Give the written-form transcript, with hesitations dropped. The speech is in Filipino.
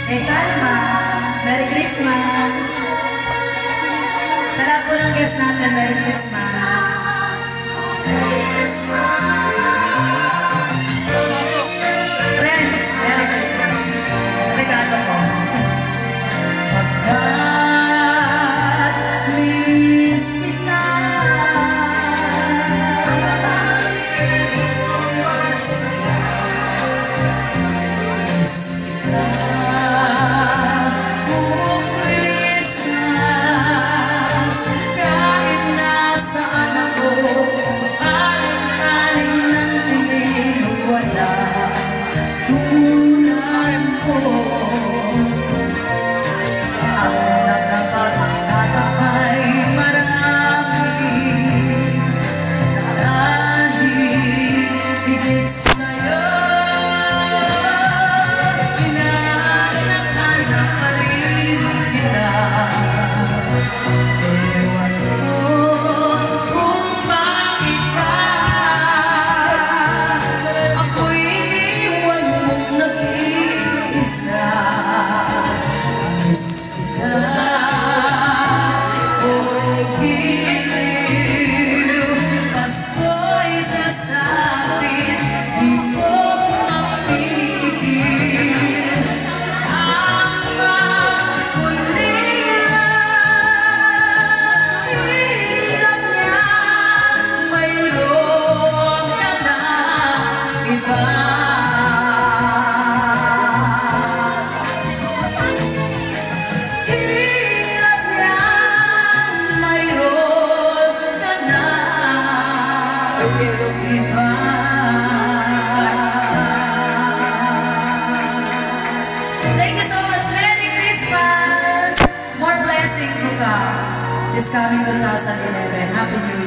Hey Salma, Merry Christmas! Sa lahat po ng guests natin, Merry Christmas! Merry Christmas! Friends, Merry Christmas! Sa regalo ko. Pagkat miss kita, miss kita. Thank you so much. Merry Christmas! More blessings to come this coming 2011. Happy New Year.